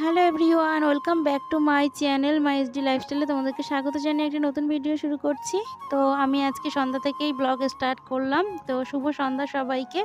Hello everyone, welcome back to my channel my SD লাইফস্টাইলে তোমাদেরকে স্বাগত জানিয়ে একটি নতুন ভিডিও শুরু করছি। তো আমি আজকে সন্ধ্যা থেকেই ব্লগ স্টার্ট করলাম। তো শুভ সন্ধ্যা সবাইকে।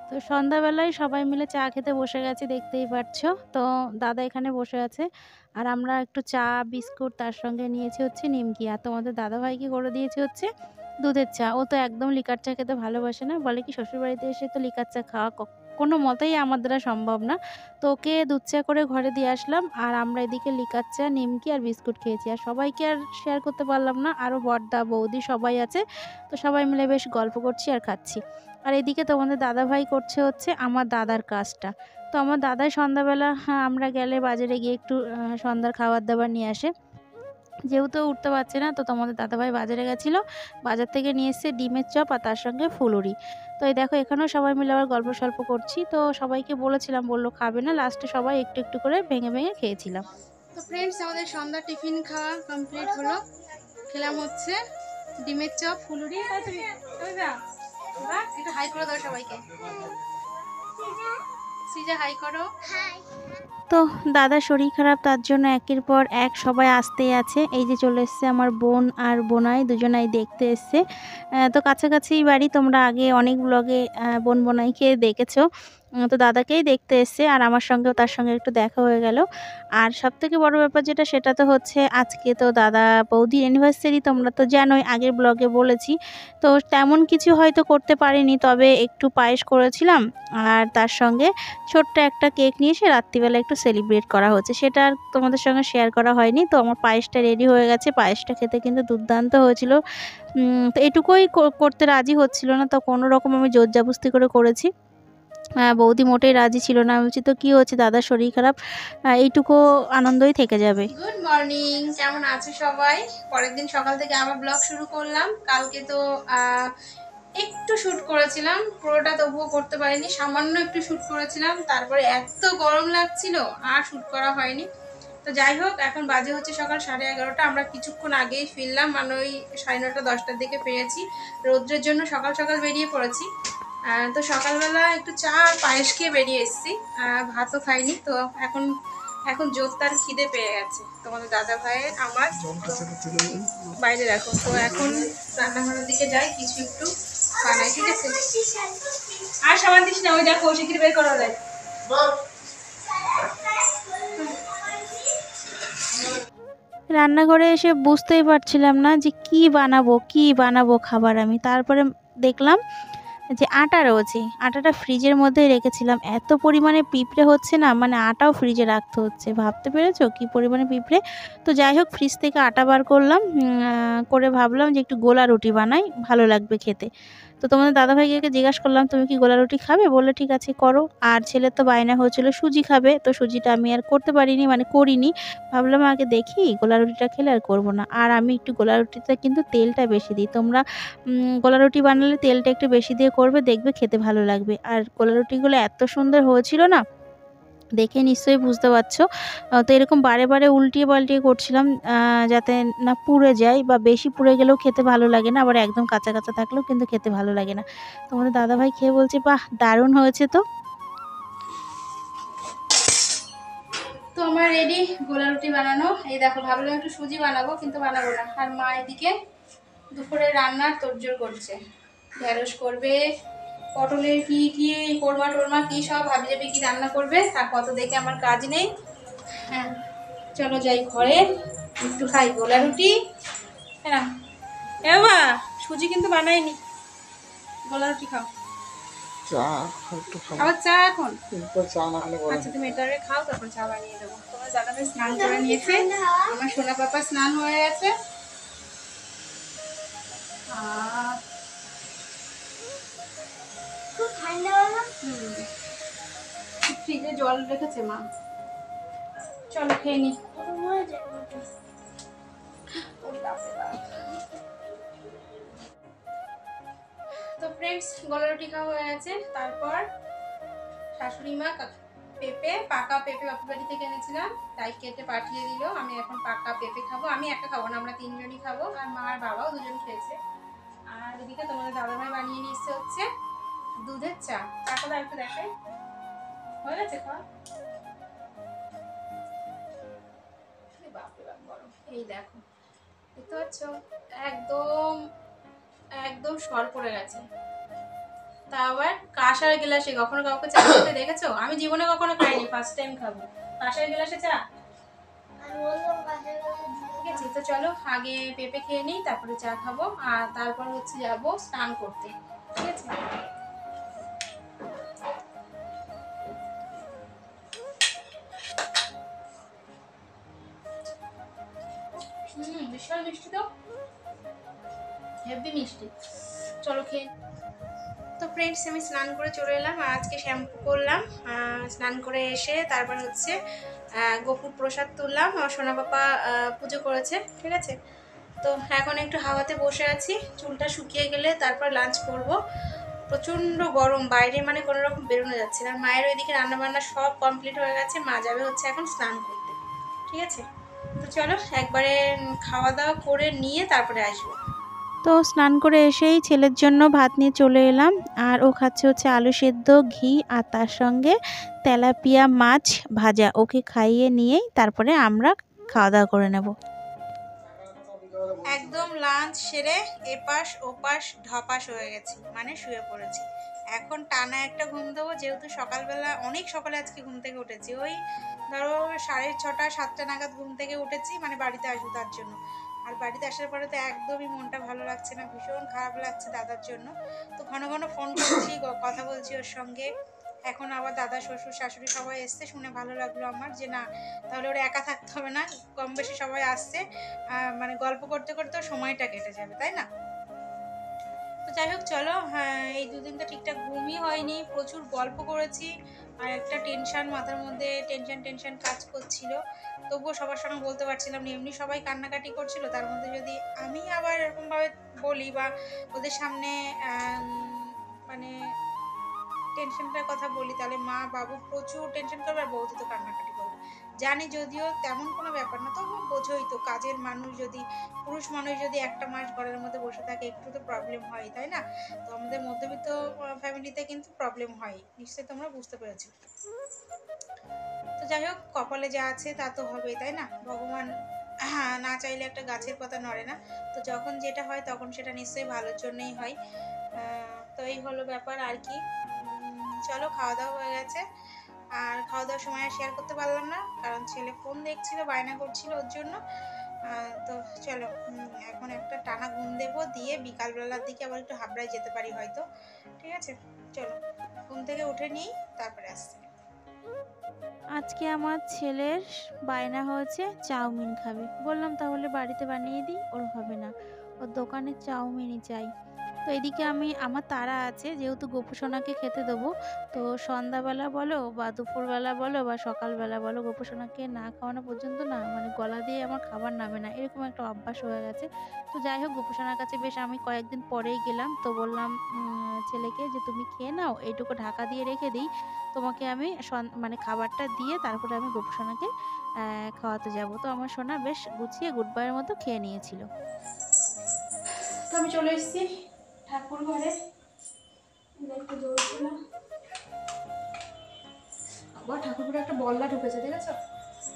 তো সন্ধ্যাবেলায় সবাই মিলে চা খেতে বসে গেছি, দেখতেই পাচ্ছো। তো দাদা এখানে বসে আছে আর আমরা একটু চা বিস্কুট তার সঙ্গে নিয়েছি হচ্ছে নিমকি, আর তোমাদের দাদাভাইকে করে দিয়েছি হচ্ছে দুধের চা। ও তো একদম লিকার চা খেতে ভালোবাসে না, বলে কি শ্বশুরবাড়িতে এসে তো লিকার চা খাওয়া কোনো মতেই আমার দ্বারা সম্ভব না। তো ওকে দুধ চা করে ঘরে দিয়ে আসলাম, আর আমরা এদিকে লিকার চা নিমকি আর বিস্কুট খেয়েছি। আর সবাইকে আর শেয়ার করতে পারলাম না, আরও বড়দা বৌদি সবাই আছে। তো সবাই মিলে বেশ গল্প করছি আর খাচ্ছি। আর এদিকে তোমাদের দাদাভাই করছে হচ্ছে আমার দাদার কাজটা। তো আমার দাদাই সন্ধ্যাবেলা, হ্যাঁ, আমরা গেলে বাজারে গিয়ে একটু সন্ধ্যার খাবার দাবার নিয়ে আসে। যেহেতু উঠতে পারছে না, তো তোমাদের দাদাভাই বাজারে গেছিলো, বাজার থেকে নিয়ে এসছে ডিমের চপ আর তার সঙ্গে ফুলুরি। তো এই দেখো এখানেও সবাই মিলে আবার গল্প সল্প করছি। তো সবাইকে বলেছিলাম, বললো খাবে না, লাস্টে সবাই একটু একটু করে ভেঙে ভেঙে খেয়েছিলাম। তো ফ্রেন্ডস, আমাদের সন্ধ্যা টিফিন খাওয়া কমপ্লিট হলো। খেলাম হচ্ছে ডিমের চপ, ফুলুরি। একটু হাই করে দাও সবাইকে। সৃজা হাই করো। তো দাদার শরীর খারাপ, তার জন্য একের পর এক সবাই আসতেই আছে। এই যে চলে এসছে আমার বোন আর বোনাই, দুজনাই দেখতে এসছে। তো কাছাকাছি বাড়ি, তোমরা আগে অনেক ব্লগে বোন বোনাইকে দেখেছো। তো দাদাকেই দেখতে এসছে, আর আমার সঙ্গেও তার সঙ্গে একটু দেখা হয়ে গেল। আর সবথেকে বড় ব্যাপার যেটা, সেটা তো হচ্ছে আজকে তো দাদা বৌদির অ্যানিভার্সারি, তোমরা তো জানোই, আগের ব্লগে বলেছি। তো তেমন কিছু হয়তো করতে পারিনি, তবে একটু পায়েস করেছিলাম, আর তার সঙ্গে ছোট্ট একটা কেক নিয়ে এসে রাত্রিবেলা একটু সেলিব্রেট করা হচ্ছে। সেটা আর তোমাদের সঙ্গে শেয়ার করা হয়নি। তো আমার পায়েসটা রেডি হয়ে গেছে, পায়েসটা খেতে কিন্তু দুর্দান্ত হয়েছিল। তো এটুকুই করতে রাজি হচ্ছিল না, তো কোনো রকম আমি জোর জবরদস্তি করে করেছি। বৌদি মোটেই রাজি ছিল না। আমি বলছি তো কী হচ্ছে, দাদার শরীর খারাপ, এইটুকু আনন্দই থেকে যাবে। গুড মর্নিং, কেমন আছো সবাই? পরের দিন সকাল থেকে আবার ব্লগ শুরু করলাম। কালকে তো একটু শ্যুট করেছিলাম, পুরোটা তবুও করতে পারিনি, সামান্য একটু শ্যুট করেছিলাম। তারপরে এত গরম লাগছিল, আর শ্যুট করা হয়নি। তো যাই হোক, এখন বাজে হচ্ছে সকাল 11:30। আমরা কিছুক্ষণ আগেই ফিরলাম, মানে ওই 9:30 10টার দিকে ফিরেছি। রৌদ্রের জন্য সকাল সকাল বেরিয়ে পড়েছি। তো সকালবেলা একটু চা আর পায়েস খেয়ে বেরিয়ে এসেছি, ভাতও খাইনি। তো এখন এখন জোরদার খিদে পেয়ে গেছে তোমাদের দাদা ভাইয়ের আমার। বাইরে রাখো। তো এখন রান্নাঘরের দিকে যাই, কিছু একটু বানাই, ঠিক আছে? আর সাবান দিস না, ওই দেখো শিগগির বের করা যায়। রান্নাঘরে এসে বুঝতেই পারছিলাম না যে কি বানাবো খাবার আমি। তারপরে দেখলাম যে আটা রয়েছে, আটাটা ফ্রিজের মধ্যেই রেখেছিলাম। এত পরিমাণে পিঁপড়ে হচ্ছে না, মানে আটাও ফ্রিজে রাখতে হচ্ছে, ভাবতে পেরেছো কি পরিমাণে পিঁপড়ে। তো যাই হোক, ফ্রিজ থেকে আটা বার করলাম, করে ভাবলাম যে একটু গোলা রুটি বানাই, ভালো লাগবে খেতে। তো তোমাদের দাদাভাইকে জিজ্ঞাসা করলাম, তুমি কি গোলা রুটি খাবে? বললে ঠিক আছে করো। আর ছেলের তো বায়না হয়েছিল সুজি খাবে, তো সুজিটা আমি আর করতে পারিনি, মানে করিনি। ভাবলাম আগে দেখি, গোলা রুটিটা খেলে আর করবো না। আর আমি একটু গোলা রুটিতে কিন্তু তেলটা বেশি দিই। তোমরা গোলা রুটি বানালে তেলটা একটু বেশি দিয়ে করবে, দেখবে খেতে ভালো লাগবে। আর গোলা রুটিগুলো এত সুন্দর হয়েছিল না, দেখে নিশ্চয়ই বুঝতে পারছো। তো এরকম বারে বারে উল্টিয়ে পাল্টিয়ে করছিলাম, যাতে না পুড়ে যায়, বা বেশি পুড়ে গেলেও খেতে ভালো লাগে না, আবার একদম কাঁচা কাঁচা থাকলেও কিন্তু খেতে ভালো লাগে না। তোমাদের দাদাভাই খেয়ে বলছে, বাহ দারুণ হয়েছে। তো তো আমার রেডি গোলা রুটি বানানো। এই দেখো, ভাবলাম একটু সুজি বানাবো, কিন্তু বানাবো না। আর মা এদিকে দুপুরে রান্নার তোড়জোড় করছে, ঢেঁড়স করবে, পটলের কি কি কোরমা টোরমা কি সব ভাবি যাবে কি রান্না করবে, তা কত দেখে আমার কাজ নেই। হ্যাঁ, চলো যাই ঘরে, একটু খাই গোলা রুটি। হ্যাঁ এবা, সুজি কিন্তু বানাইনি, গোলা রুটি খাও। চা একটু খাবো। আবার চা এখন? চা না খেলে বলে আচ্ছা, তুমি এটা আগে খাও, তারপর চা বানিয়ে দেবো। তোমার দাদাভাই স্নান করে নিয়েছে, আমার সোনা পাপা স্নান হয়ে গেছে। ফ্রিজে জল রেখেছে মা, চলো খেয়ে নি। তো ফ্রেন্ডস, গোলা রুটি খাওয়া হয়ে গেছে। তারপর শাশুড়ি মা পেঁপে, পাকা পেঁপে বাপের বাড়ি থেকে এনেছিলাম, তাই কেটে পাঠিয়ে দিল। আমি এখন পাকা পেঁপে খাবো। আমি একটা খাবো না, আমরা তিনজনই খাবো, আর মা আর বাবাও দুজন খেয়েছে। আর এদিকে তোমাদের দাদাভাই বানিয়ে নিয়ে এসছে হচ্ছে দুধের চা। চাটা একটু দেখাই, হয়ে গেছে খাওয়া। বাপরে বাপ গরম। এই দেখো, দেখতে পাচ্ছ একদম একদম সর পড়ে গেছে। তা আবার কাঁসার গ্লাসে। কখনো কাউকে চা খেতে দেখেছো? আমি জীবনে কখনো খাইনি, ফার্স্ট টাইম খাবো কাঁসার গ্লাসে চা। ঠিক আছে, তো চলো আগে পেঁপে খেয়ে নিই, তারপরে চা খাবো, আর তারপর হচ্ছে যাবো স্নান করতে। ঠিক আছে। বিশাল মিষ্টি তো, হেভি মিষ্টি। চলো খেয়ে। তো ফ্রেন্ডস, আমি স্নান করে চলে এলাম, আর আজকে শ্যাম্পু করলাম। স্নান করে এসে তারপর হচ্ছে গোপুর প্রসাদ তুললাম। আমার সোনা পাপা পুজো করেছে। ঠিক আছে, তো এখন একটু হাওয়াতে বসে আছি, চুলটা শুকিয়ে গেলে তারপর লাঞ্চ করব। প্রচণ্ড গরম বাইরে, মানে কোনো রকম বেরোনো যাচ্ছে না। মায়ের ওইদিকে রান্নাবান্না সব কমপ্লিট হয়ে গেছে, মা যাবে হচ্ছে এখন স্নান করতে। ঠিক আছে, তো চলো একবারে খাওয়া দাওয়া করে নিয়ে তারপরে আসবো। তো স্নান করে এসেই ছেলের জন্য ভাত নিয়ে চলে এলাম, আর ও খাচ্ছে হচ্ছে আলু সেদ্ধ, ঘি, আর তার সঙ্গে তেলাপিয়া মাছ ভাজা। ওকে খাইয়ে নিয়েই তারপরে আমরা খাওয়া দাওয়া করে নেব। একদম লাঞ্চ সেরে এপাশ ওপাশ ধপাস হয়ে গেছি, মানে শুয়ে পড়েছি। এখন টানা একটা ঘুম দেবো, যেহেতু সকালবেলা অনেক সকালে আজকে ঘুম থেকে উঠেছি। ওই ধরো 6:30 7টা নাগাদ ঘুম থেকে উঠেছি, মানে বাড়িতে আসবো তার জন্য। আর বাড়িতে আসার পরে তো একদমই মনটা ভালো লাগছে না, ভীষণ খারাপ লাগছে দাদার জন্য। তো ঘন ঘন ফোন করছি, কথা বলছি ওর সঙ্গে। এখন আবার দাদা শ্বশুর শাশুড়ি সবাই এসছে, শুনে ভালো লাগলো আমার, যে না তাহলে ওরা একা থাকতে হবে না, কম বেশি সবাই আসছে। মানে গল্প করতে করতে সময়টা কেটে যাবে, তাই না? তো যাই হোক চলো, হ্যাঁ এই দুদিন তো ঠিকঠাক ঘুমই হয়নি, প্রচুর গল্প করেছি। আর একটা টেনশন মাথার মধ্যে, টেনশন কাজ করছিল। তবুও সবার সঙ্গে বলতে পারছিলাম না, এমনি সবাই কান্নাকাটি করছিল, তার মধ্যে যদি আমি আবার এরকমভাবে বলি বা ওদের সামনে মানে টেনশনটার কথা বলি, তাহলে মা বাবু প্রচুর টেনশন করবে, আর বৌদি তো কান্নাকাটি করবে। জানি যদিও তেমন কোনো ব্যাপার না, তবু বোঝোই তো, কাজের মানুষ যদি, পুরুষ মানুষ যদি একটা মাস ঘরের মধ্যে বসে থাকে, একটু তো প্রবলেম হয়, তাই না? তো আমাদের মধ্যবিত্ত ফ্যামিলিতে কিন্তু প্রবলেম হয়, নিশ্চয়ই তোমরা বুঝতে পেরেছো। তো যাই হোক, কপালে যা আছে তা তো হবেই, তাই না? ভগবান না চাইলে একটা গাছের পাতা নড়ে না। তো যখন যেটা হয় তখন সেটা নিশ্চয়ই ভালোর জন্যই হয়। তো এই হলো ব্যাপার আর কি। চলো খাওয়া দাওয়া হয়ে গেছে, আর খাওয়া দাওয়ার সময় আর শেয়ার করতে পারলাম না, কারণ ছেলে ফোন দেখছিল, বায়না করছিল ওর জন্য। তো চলো এখন একটা টানা ঘুম দেবো, দিয়ে বিকালবেলার দিকে আবার একটু হাবড়ায় যেতে পারি হয়তো। ঠিক আছে, চলো ঘুম থেকে উঠে নিই, তারপরে আসছি। আজকে আমার ছেলের বায়না হয়েছে চাউমিন খাবে। বললাম তাহলে বাড়িতে বানিয়ে দিই, ওর হবে না, ওর দোকানের চাউমিনই চাই। তো এদিকে আমার তাড়া আছে, যেহেতু গোপুসোনাকে খেতে দেবো। তো সন্ধ্যাবেলা বলো বা দুপুরবেলা বলো বা সকালবেলা বলো, গোপুসোনাকে না খাওয়ানো পর্যন্ত না, মানে গলা দিয়ে আমার খাবার নামে না, এরকম একটা অভ্যাস হয়ে গেছে। তো যাই হোক, গোপুসোনার কাছে বেশ আমি কয়েকদিন পরেই গেলাম, তো বললাম ছেলেকে যে তুমি খেয়ে নাও, এইটুকু ঢাকা দিয়ে রেখে দিই, তোমাকে আমি মানে খাবারটা দিয়ে তারপরে আমি গোপুসোনাকে খাওয়াতে যাব। তো আমার সোনা বেশ গুছিয়ে গুড বাইয়ের মতো খেয়ে নিয়েছিল। তো আমি চলে এসেছি ঠাকুর ঘরে, একটু দৌড়ছিলাম। আবার ঠাকুর ঘরে একটা বল্লা ঢুকেছে, দেখেছো?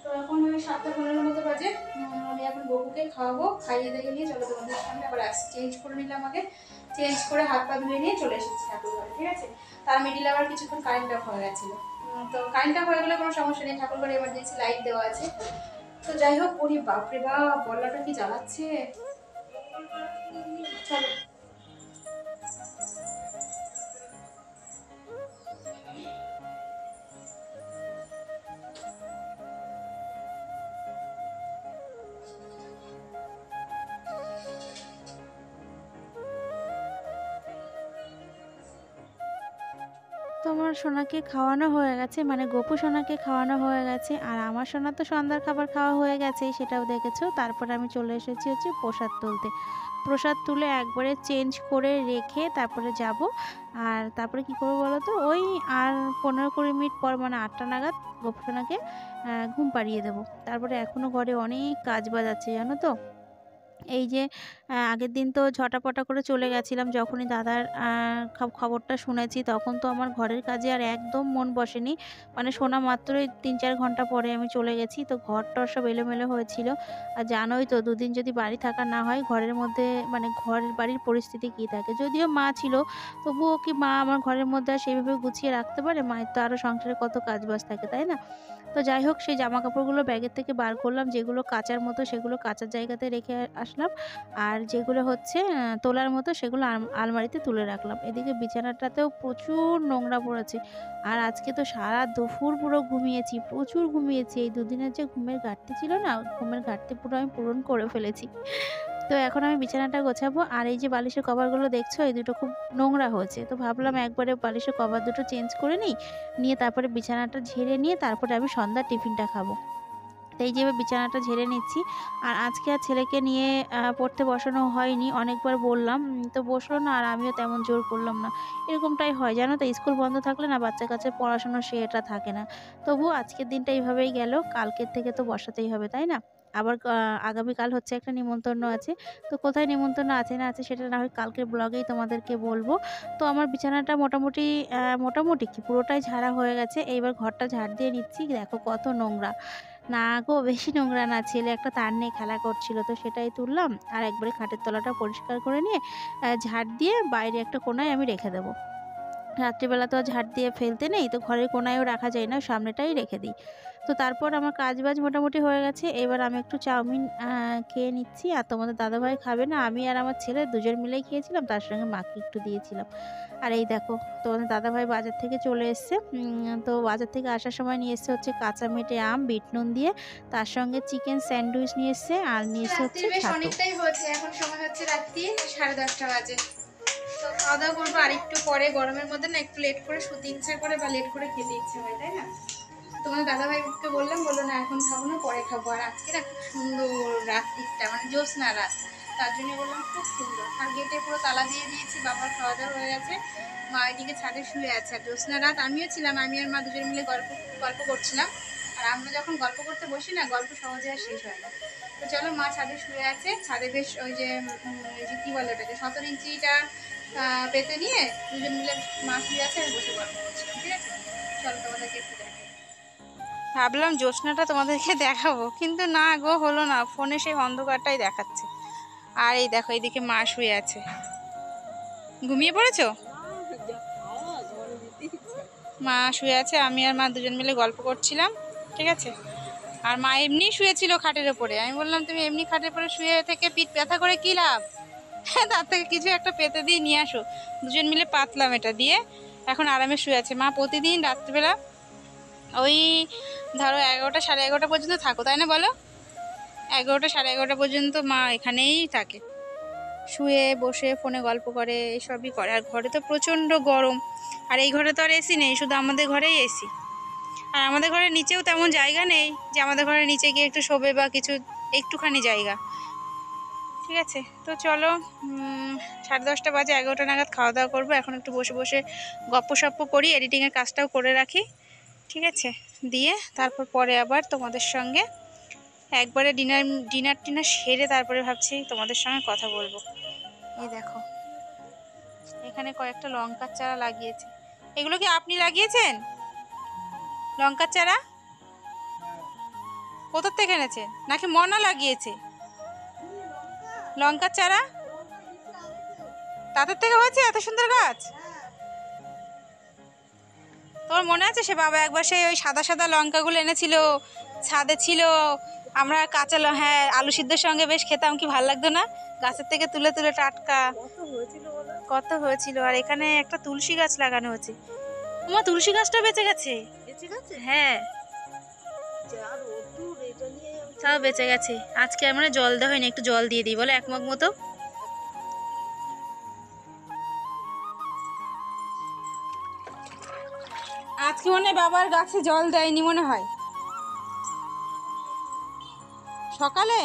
তো এখন ওই 7:15 মতো বাজে। আমি এখন বউকে খাওয়াবো, খাইয়ে দিয়ে নিয়ে চলো তোমাদের সামনে আবার আসছি। চেঞ্জ করে নিলাম আগে, চেঞ্জ করে হাত পা ধুয়ে নিয়ে চলে এসেছি ঠাকুর ঘরে। ঠিক আছে, তার মিডিল আবার কিছুক্ষণ কারেন্ট অফ হয়ে গেছিলো। তো কারেন্ট অফ হয়ে গেলে কোনো সমস্যা নেই, ঠাকুর ঘরে এমার্জেন্সি লাইট দেওয়া আছে। তো যাই হোক, ওরে বাপরে বাপ, বল্লাটা কি জ্বালাচ্ছে। চলো। তো আমার সোনাকে খাওয়ানো হয়ে গেছে, মানে গোপু সোনাকে খাওয়ানো হয়ে গেছে, আর আমার সোনা তো সন্ধ্যার খাবার খাওয়া হয়ে গেছে, সেটাও দেখেছো। তারপরে আমি চলে এসেছি হচ্ছে প্রসাদ তুলতে। প্রসাদ তুলে একবারে চেঞ্জ করে রেখে তারপরে যাব। আর তারপরে কি করবো বলো তো, ওই আর 15-20 মিনিট পর, মানে 8টা নাগাদ গোপু সোনাকে ঘুম পাড়িয়ে দেবো। তারপরে এখনও ঘরে অনেক কাজ বাজ আছে, জানো তো। এই যে আগের দিন তো ঝটাপটা করে চলে গেছিলাম, যখনই দাদার খবরটা শুনেছি তখন তো আমার ঘরের কাজে আর একদম মন বসেনি। মানে শোনা মাত্রই ৩-৪ ঘন্টা পরে আমি চলে গেছি। তো ঘর-টর সব এলোমেলো হয়েছিল। আর জানোই তো দুদিন যদি বাড়ি থাকা না হয় ঘরের মধ্যে, মানে ঘর বাড়ির পরিস্থিতি কী থাকে। যদিও মা ছিল, তবুও কি মা আমার ঘরের মধ্যে আর সেইভাবে গুছিয়ে রাখতে পারে? মায়ের তো আরও সংসারে কত কাজবাজ থাকে, তাই না? তো যাই হোক, সেই জামাকাপড়গুলো ব্যাগের থেকে বার করলাম, যেগুলো কাচার মতো সেগুলো কাচার জায়গাতে রেখে আসলাম। আর যেগুলো হচ্ছে তোলার মতো সেগুলো আলমারিতে তুলে রাখলাম। এদিকে বিছানাটাতেও প্রচুর নোংরা পড়েছে। আর আজকে তো সারা দুপুর পুরো ঘুমিয়েছি, প্রচুর ঘুমিয়েছি। এই দুদিনের যে ঘুমের ঘাটতি ছিল না, ঘুমের ঘাটতি পুরো আমি পূরণ করে ফেলেছি। তো এখন আমি বিছানাটা গোছাবো। আর এই যে বালিশের কভারগুলো দেখছো, এই দুটো খুব নোংরা হয়েছে। তো ভাবলাম একবারে বালিশের কভার দুটো চেঞ্জ করে নিই। নিয়ে তারপরে বিছানাটা ঝেড়ে নিয়ে তারপরে আমি সন্ধ্যার টিফিনটা খাবো। তো এই যে এবার বিছানাটা ঝেড়ে নিচ্ছি। আর আজকে আর ছেলেকে নিয়ে পড়তে বসানো হয়নি। অনেকবার বললাম, তো বসলো না, আর আমিও তেমন জোর করলাম না। এরকমটাই হয় জানো তো, স্কুল বন্ধ থাকলে না বাচ্চা-কাচ্চার পড়াশোনার এটা থাকে না। তবুও আজকের দিনটা এইভাবেই গেল। কালকের থেকে তো বসাতেই হবে, তাই না? আবার আগামীকাল হচ্ছে একটা নিমন্ত্রণ আছে। তো কোথায় নিমন্ত্রণ আছে না আছে সেটা না হয় কালকের ব্লগেই তোমাদেরকে বলবো। তো আমার বিছানাটা মোটামুটি মোটামুটি কি পুরোটাই ঝাড়া হয়ে গেছে। এইবার ঘরটা ঝাড় দিয়ে নিচ্ছি। দেখো কত নোংরা। না গো, বেশি নোংরা না। ছেলে একটা তার নিয়ে খেলা করছিল, তো সেটাই তুললাম। আর একবারে খাটের তলাটা পরিষ্কার করে নিয়ে ঝাড় দিয়ে বাইরে একটা কোণায় আমি রেখে দেবো। রাত্রিবেলা তো আর ঝাড় দিয়ে ফেলতে নেই, তো ঘরের কোণায়ও রাখা যায় না, সামনেটাই রেখে দিই। তো তারপর আমার কাজবাজ মোটামুটি হয়ে গেছে। এবার আমি একটু চাউমিন খেয়ে নিচ্ছি। আর তোমাদের দাদাভাই খাবে না, আমি আর আমার ছেলে দুজন মিলেই খেয়েছিলাম, তার সঙ্গে মাকে একটু দিয়েছিলাম। আর এই দেখো, তোমাদের দাদাভাই বাজার থেকে চলে এসছে। তো বাজার থেকে আসার সময় নিয়ে এসছে হচ্ছে কাঁচা মেটে আম বিট নুন দিয়ে, তার সঙ্গে চিকেন স্যান্ডউইচ নিয়ে এসছে, আর নিয়ে এসছে রাত্রি হচ্ছে বেশ ছাতু। অনেকটাই হয়েছে, এখন সময় হচ্ছে রাত্রি 10:30 বাজে। তো খাওয়া দাওয়া করবো আর একটু পরে। গরমের মধ্যে না একটু লেট করে শুতে ইচ্ছে করে বা লেট করে খেতে ইচ্ছে হয়, তাই না? তোমার দাদাভাইকে বললাম, বললো না এখন খাবো না, পরে খাবো। আর আজকে না খুব সুন্দর রাত্রিটা, মানে জ্যোৎস্না রাত, তার জন্য বললাম খুব সুন্দর। আর গেটে পুরো তালা দিয়ে দিয়েছি, বাবার খাওয়া দাওয়া হয়ে গেছে। মা এদিকে ছাদে শুয়ে আছে। আর জ্যোৎস্না রাত আমিও ছিলাম, আমি আর মা দুজন মিলে গল্প গল্প করছিলাম। আর আমরা যখন গল্প করতে বসি না, গল্প সহজে আর শেষ হয় না। তো চলো, মা ছাদে শুয়ে আছে। ছাদে বেশ ওই যে কী বলে ওটাকে, 17 ইঞ্চিটা পেতে নিয়ে দুজন মিলে মা শুয়ে আছে, আমি বসে গল্প করছিলাম। ঠিক আছে, চলো তোমাদেরকে একটু দেখাই। ভাবলাম জ্যোৎস্নাটা তোমাদেরকে দেখাবো, কিন্তু না গো, হলো না, ফোনে সেই অন্ধকারটাই দেখাচ্ছে। আর এই দেখো, এইদিকে মা শুয়ে আছে। ঘুমিয়ে পড়েছো? মা শুয়ে আছে, আমি আর মা দুজন মিলে গল্প করছিলাম। ঠিক আছে, আর মা এমনি শুয়েছিল খাটের ওপরে। আমি বললাম তুমি এমনি খাটের ওপরে শুয়ে থেকে পিঠ ব্যথা করে কী লাভ, তার থেকে কিছু একটা পেতে দিয়ে নিয়ে আসো। দুজন মিলে পাতলাম এটা দিয়ে, এখন আরামে শুয়ে আছে। মা প্রতিদিন রাত্রিবেলা ওই ধরো 11টা 11:30 পর্যন্ত থাকো, তাই না বলো? 11টা 11:30 পর্যন্ত মা এখানেই থাকে, শুয়ে বসে ফোনে গল্প করে, এসবই করে। আর ঘরে তো প্রচণ্ড গরম। আর এই ঘরে তো আর এসি নেই, শুধু আমাদের ঘরেই এসি। আর আমাদের ঘরের নিচেও তেমন জায়গা নেই যে আমাদের ঘরের নিচে গিয়ে একটু শোবে বা কিছু, একটুখানি জায়গা। ঠিক আছে, তো চলো, 10:30 বাজে, 11টা নাগাদ খাওয়া দাওয়া করবো। এখন একটু বসে বসে গপ্প সপ্প করি, এডিটিংয়ের কাজটাও করে রাখি। ঠিক আছে, দিয়ে তারপর পরে আবার তোমাদের সঙ্গে একবারে ডিনার টিনার সেরে তারপরে ভাবছি তোমাদের সঙ্গে কথা বলবো। এই দেখো, এখানে কয়েকটা লঙ্কার চারা লাগিয়েছে। এগুলো কি আপনি লাগিয়েছেন লঙ্কার চারা? কোথার থেকে এনেছেন? নাকি মনা লাগিয়েছে লঙ্কার চারা? তাদের থেকে হয়েছে এত সুন্দর গাছ? তোমার মনে আছে সে বাবা একবার সেই ওই সাদা সাদা লঙ্কাগুলো এনেছিল, ছাদে ছিল, আমরা কাঁচা হ্যাঁ আলু সিদ্ধের সঙ্গে বেশ খেতাম, কি ভালো লাগতো না? গাছের থেকে তুলে তুলে টাটকা কত হয়েছিল। আর এখানে একটা তুলসী গাছ লাগানো হয়েছে। তোমার তুলসী গাছটা বেঁচে গেছে। হ্যাঁ, তাও বেঁচে গেছে। আজকে আমরা জল দেওয়া হয়নি, একটু জল দিয়ে দিই বলে 1 মগ মতো। আজকে মনে হয় বাবার গাছে জল দেয়নি মনে হয়, সকালে।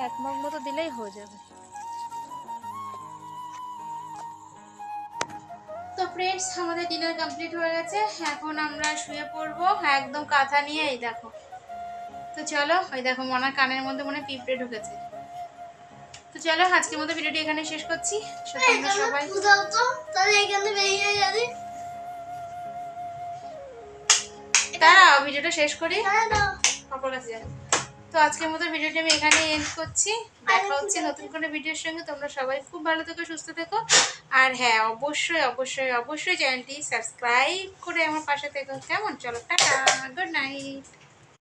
1 মগ মতো দিলেই হয়ে যাবে। তো ফ্রেন্ডস, আমাদের ডিনার কমপ্লিট হয়ে গেছে, এখন আমরা শুয়ে পড়বো একদম কাঁথা নিয়ে। এই দেখো, তো চলো, ওই দেখো মনার কানের মধ্যে মনে পিঁপড়ে ঢুকেছে। তো চলো, আজকের মতো ভিডিওটি এখানে শেষ করছি। তোমরা সবাই দাঁড়াও, ভিডিওটা শেষ করি, পাপার কাছে যাই। তো আজকের মতো ভিডিওটি আমি এখানে এন্ড করছি। দেখা হচ্ছে নতুন কোনো ভিডিওর সঙ্গে। তোমরা সবাই খুব ভালো থেকো, সুস্থ থেকো। আর হ্যাঁ, অবশ্যই অবশ্যই অবশ্যই চ্যানেলটি সাবস্ক্রাইব করে আমার পাশে থেকো। কেমন? চলো, টাটা, গুড নাইট।